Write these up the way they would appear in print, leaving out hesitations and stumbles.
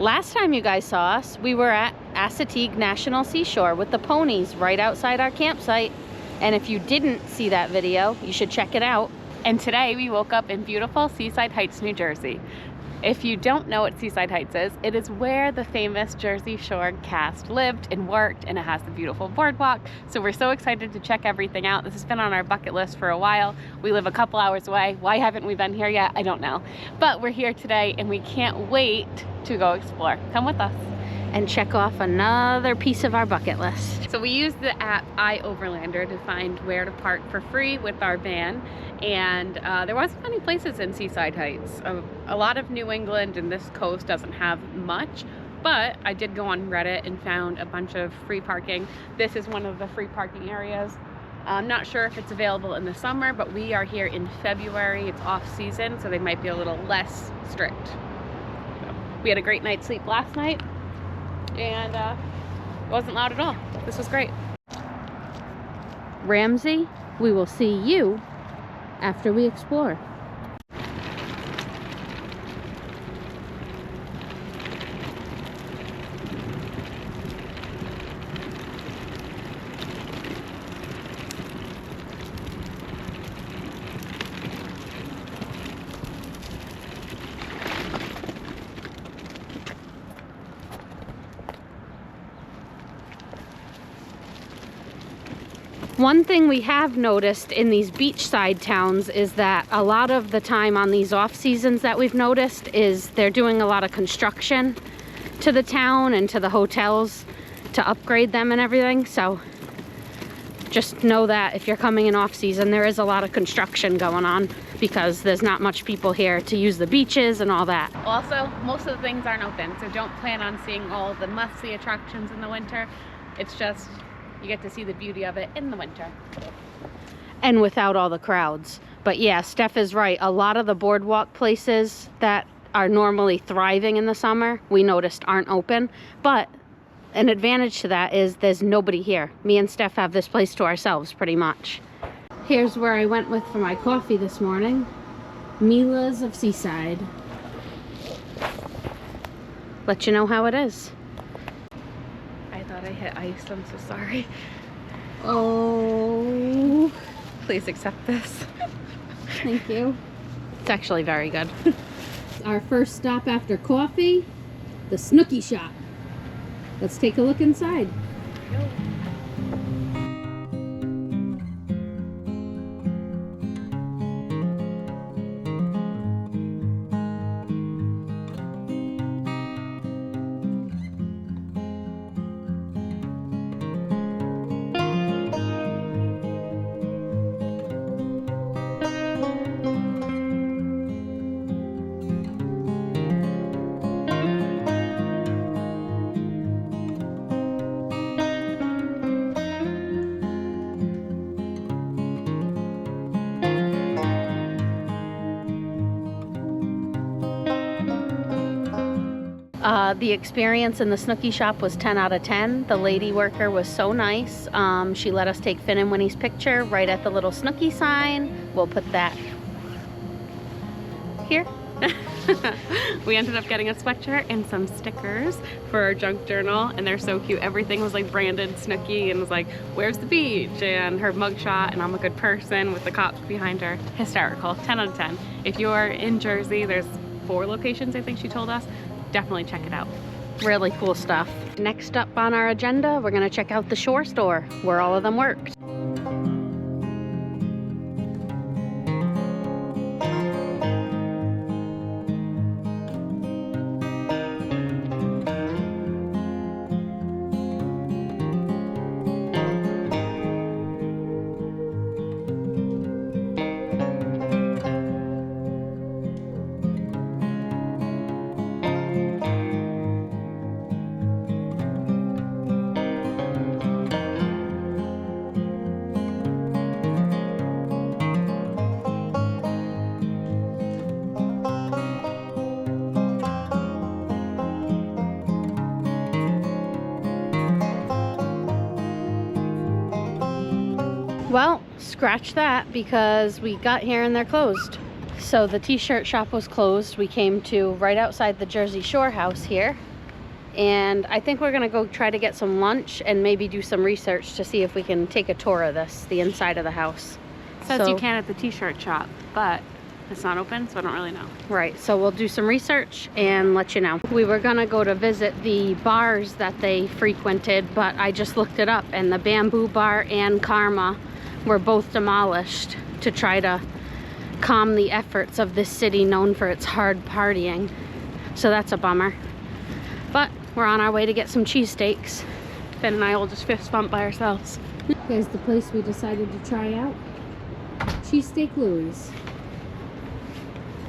Last time you guys saw us, we were at Assateague National Seashore with the ponies right outside our campsite. And if you didn't see that video, you should check it out. And today we woke up in beautiful Seaside Heights, New Jersey. If you don't know what Seaside Heights is, it is where the famous Jersey Shore cast lived and worked, and it has the beautiful boardwalk. So we're so excited to check everything out. This has been on our bucket list for a while. We live a couple hours away. Why haven't we been here yet? I don't know. But we're here today and we can't wait to go explore. Come with us and check off another piece of our bucket list. So we used the app iOverlander to find where to park for free with our van, and there wasn't many places in Seaside Heights. A lot of New England and this coast doesn't have much, but I did go on Reddit and found a bunch of free parking. This is one of the free parking areas. I'm not sure if it's available in the summer, but we are here in February. It's off season, so they might be a little less strict. So, we had a great night's sleep last night, and it wasn't loud at all. This was great. Ramsay, we will see you after we explore. One thing we have noticed in these beachside towns is that a lot of the time on these off seasons that we've noticed is they're doing a lot of construction to the town and to the hotels to upgrade them and everything. So just know that if you're coming in off season, there is a lot of construction going on because there's not much people here to use the beaches and all that. Also, most of the things aren't open, so don't plan on seeing all the must-see attractions in the winter. It's just you get to see the beauty of it in the winter. And without all the crowds. But yeah, Steph is right. A lot of the boardwalk places that are normally thriving in the summer, we noticed aren't open. But an advantage to that is there's nobody here. Me and Steph have this place to ourselves pretty much. Here's where I went with for my coffee this morning. Mila's of Seaside. Let you know how it is. I hit ice, I'm so sorry. Oh, please accept this. Thank you. It's actually very good. Our first stop after coffee, the Snooki Shop. Let's take a look inside. The experience in the Snooki Shop was 10 out of 10. The lady worker was so nice. She let us take Finn and Winnie's picture right at the little Snooki sign. We'll put that here. We ended up getting a sweatshirt and some stickers for our junk journal, and they're so cute. Everything was like branded Snooki and was like, where's the beach? And her mugshot, and I'm a good person with the cops behind her. Hysterical. 10 out of 10. If you're in Jersey, there's 4 locations I think she told us. Definitely check it out. Really cool stuff. Next up on our agenda, we're gonna check out the Shore store where all of them worked. Well, scratch that because we got here and they're closed. So the t-shirt shop was closed. We came to right outside the Jersey Shore house here. and I think we're gonna go try to get some lunch and maybe do some research to see if we can take a tour of the inside of the house. Says you can at the t-shirt shop, but it's not open, so I don't really know. Right, so we'll do some research and let you know. We were gonna go to visit the bars that they frequented, but I just looked it up, and the Bamboo Bar and Karma were both demolished to try to calm the efforts of this city known for its hard partying. So that's a bummer. But we're on our way to get some cheesesteaks. Ben and I will just fist bump by ourselves. Here's the place we decided to try out. Cheesesteak Louie's.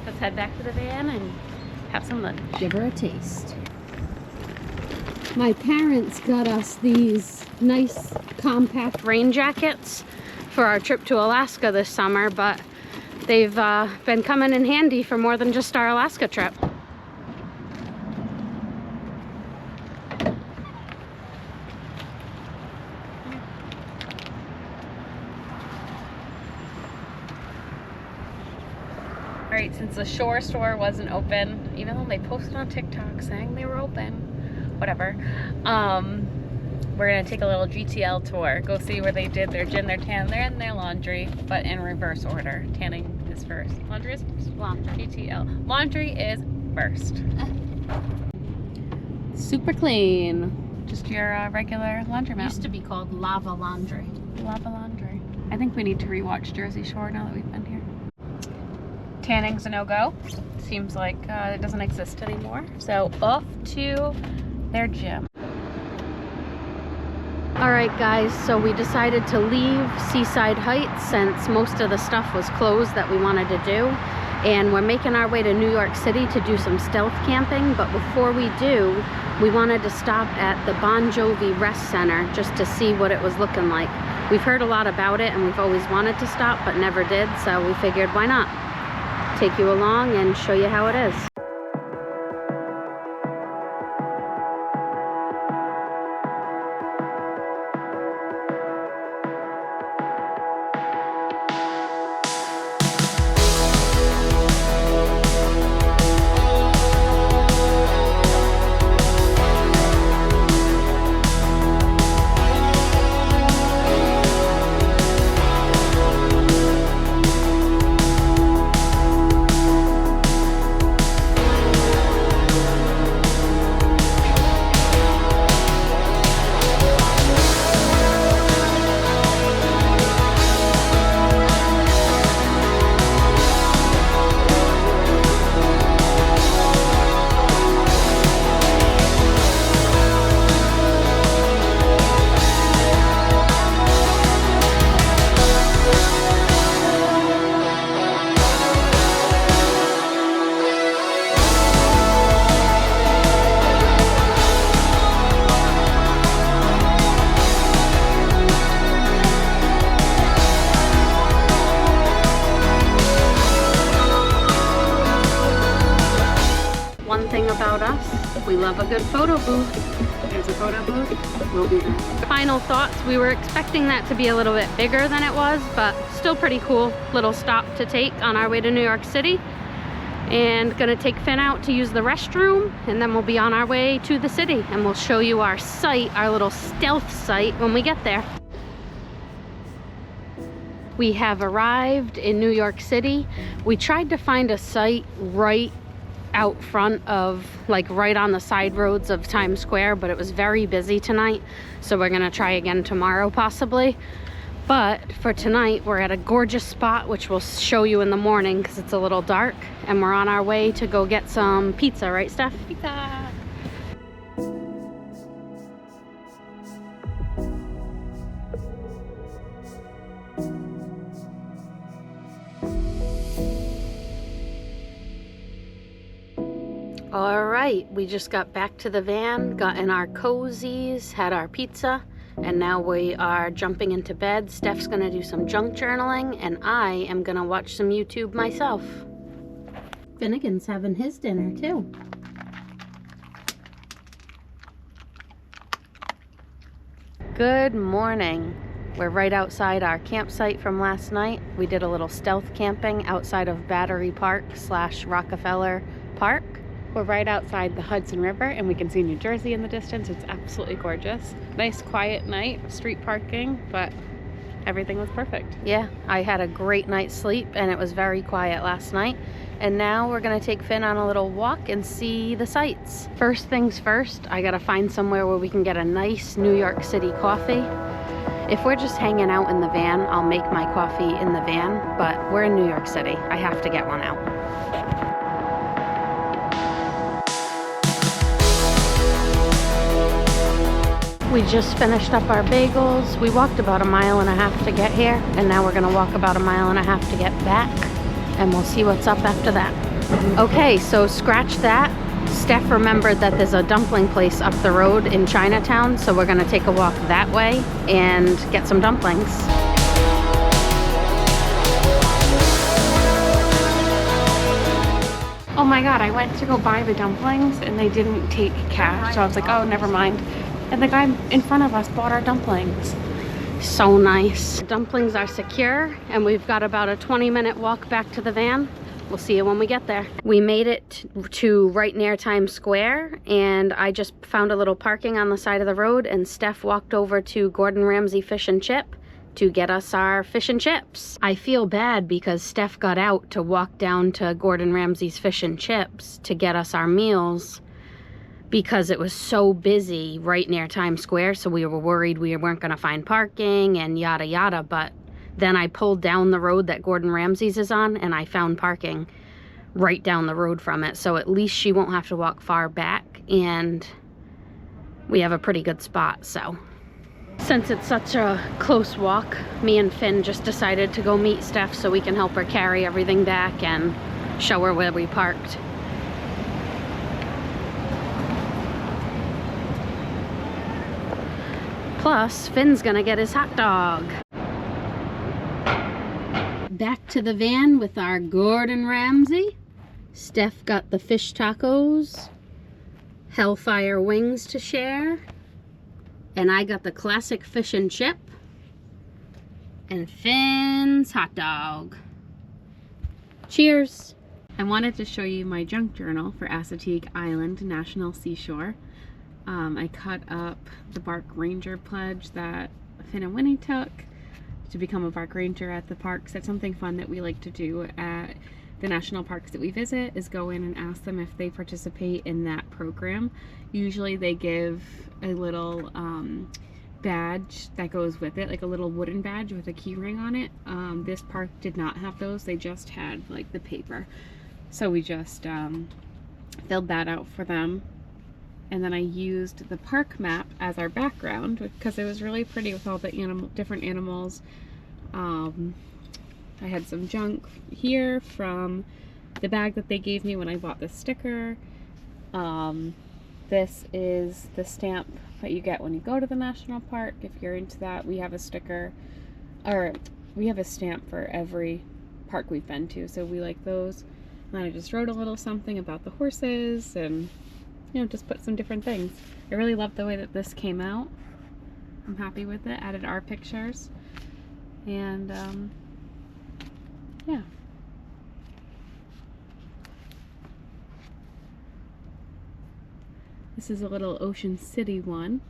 Let's head back to the van and have some lunch. Give her a taste. My parents got us these nice compact rain jackets for our trip to Alaska this summer, but they've been coming in handy for more than just our Alaska trip. Alright, since the Shore store wasn't open, even though they posted on TikTok saying they were open, whatever, we're gonna take a little GTL tour, go see where they did their gym, their tan, they're in their laundry, but in reverse order. Tanning is first. Laundry is first? Laundry. GTL. Laundry is first. Super clean. Just your regular laundromat. Used to be called Lava Laundry. Lava Laundry. I think we need to rewatch Jersey Shore now that we've been here. Tanning's a no-go. Seems like it doesn't exist anymore. So off to their gym. All right, guys, so we decided to leave Seaside Heights since most of the stuff was closed that we wanted to do. And we're making our way to New York City to do some stealth camping. But before we do, we wanted to stop at the Bon Jovi Rest Center just to see what it was looking like. We've heard a lot about it and we've always wanted to stop but never did, so we figured why not? Take you along and show you how it is. One thing about us, we love a good photo booth. There's a photo booth. We'll be there. Final thoughts, we were expecting that to be a little bit bigger than it was, but still pretty cool little stop to take on our way to New York City. And gonna take Finn out to use the restroom, and then we'll be on our way to the city, and we'll show you our site, our little stealth site, when we get there. We have arrived in New York City. We tried to find a site right out front of, like right on the side roads of Times Square, but it was very busy tonight, so we're gonna try again tomorrow possibly. But for tonight, we're at a gorgeous spot, which we'll show you in the morning because it's a little dark, and we're on our way to go get some pizza, right, Steph? Pizza! All right, we just got back to the van, got in our cozies, had our pizza, and now we are jumping into bed. Steph's gonna do some junk journaling, and I am gonna watch some YouTube myself. Finnegan's having his dinner too. Good morning. We're right outside our campsite from last night. We did a little stealth camping outside of Battery Park / Rockefeller Park. We're right outside the Hudson River and we can see New Jersey in the distance. It's absolutely gorgeous. Nice quiet night, street parking, but everything was perfect. Yeah, I had a great night's sleep and it was very quiet last night. And now we're gonna take Finn on a little walk and see the sights. First things first, I gotta find somewhere where we can get a nice New York City coffee. If we're just hanging out in the van, I'll make my coffee in the van, but we're in New York City. I have to get one out. We just finished up our bagels. We walked about 1.5 miles to get here, and now we're gonna walk about 1.5 miles to get back, and we'll see what's up after that. Okay, so scratch that. Steph remembered that there's a dumpling place up the road in Chinatown, so we're gonna take a walk that way and get some dumplings. Oh my God, I went to go buy the dumplings and they didn't take cash, so I was like, oh, never mind. And the guy in front of us bought our dumplings. So nice. Dumplings are secure, and we've got about a 20-minute walk back to the van. We'll see you when we get there. We made it to right near Times Square, and I just found a little parking on the side of the road, and Steph walked over to Ramsay Fish and Chip to get us our fish and chips. I feel bad because Steph got out to walk down to Gordon Ramsay's Fish and Chips to get us our meals because it was so busy right near Times Square, so we were worried we weren't gonna find parking and yada yada, but then I pulled down the road that Gordon Ramsay's is on and I found parking right down the road from it, so at least she won't have to walk far back, and we have a pretty good spot. So since it's such a close walk, me and Finn just decided to go meet Steph so we can help her carry everything back and show her where we parked. Plus, Finn's gonna get his hot dog. Back to the van with our Gordon Ramsay. Steph got the fish tacos, Hellfire wings to share, and I got the classic fish and chip, and Finn's hot dog. Cheers. I wanted to show you my junk journal for Assateague Island National Seashore. I cut up the Park Ranger pledge that Finn and Winnie took to become a park ranger at the parks. That's something fun that we like to do at the national parks that we visit, is go in and ask them if they participate in that program. Usually they give a little badge that goes with it, like a little wooden badge with a key ring on it. This park did not have those, they just had like the paper. So we just filled that out for them. And then I used the park map as our background because it was really pretty with all the different animals. I had some junk here from the bag that they gave me when I bought the sticker. This is the stamp that you get when you go to the national park. If you're into that, we have a sticker, or we have a stamp for every park we've been to, so we like those. And I just wrote a little something about the horses and, you know, just put some different things. I really love the way that this came out. I'm happy with it. Added our pictures. And yeah. This is a little Ocean City one.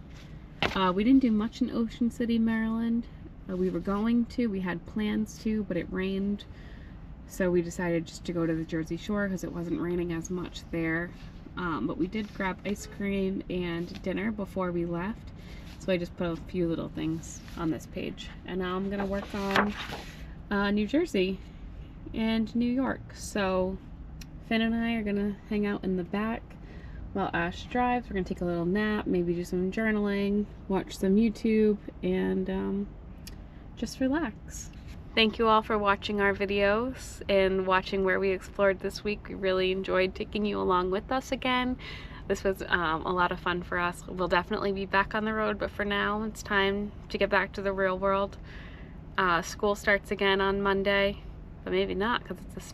We didn't do much in Ocean City, Maryland. We were going to, we had plans to, but it rained. So we decided just to go to the Jersey Shore because it wasn't raining as much there. But we did grab ice cream and dinner before we left. So I just put a few little things on this page. And now I'm gonna work on New Jersey and New York. So Finn and I are gonna hang out in the back while Ash drives. We're gonna take a little nap, maybe do some journaling, watch some YouTube, and just relax. Thank you all for watching our videos and watching where we explored this week. We really enjoyed taking you along with us again. This was a lot of fun for us. We'll definitely be back on the road, but for now it's time to get back to the real world. School starts again on Monday, but maybe not because it's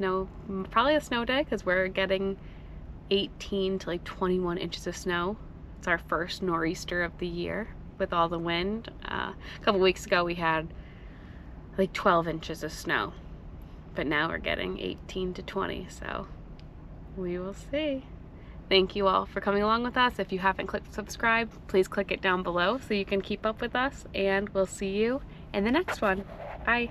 probably a snow day, because we're getting 18 to like 21 inches of snow. It's our first nor'easter of the year with all the wind. A couple weeks ago we had like 12 inches of snow, but now we're getting 18 to 20, so we will see. Thank you all for coming along with us. If you haven't clicked subscribe, please click it down below so you can keep up with us, and we'll see you in the next one. Bye.